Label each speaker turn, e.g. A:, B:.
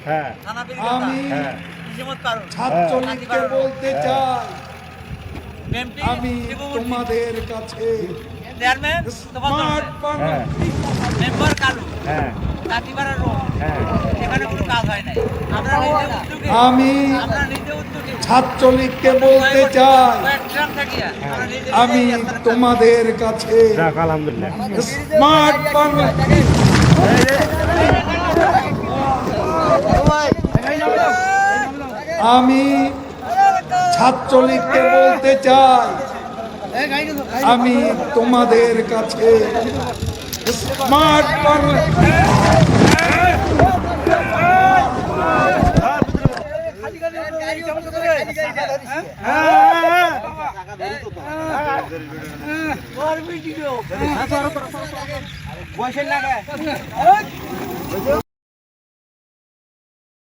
A: আমি ছাত্রলীগকে বলতে চাই, আমি তোমাদের কাছে আমি ছাত্রলীগকে বলতে চাই, আমি তোমাদের কাছে স্মার্ট বাংলা আমি ছাত্রলীগকে বলতে চাই, আমি তোমাদের কাছে স্মার্ট বাংলা
B: বয়সের লাগে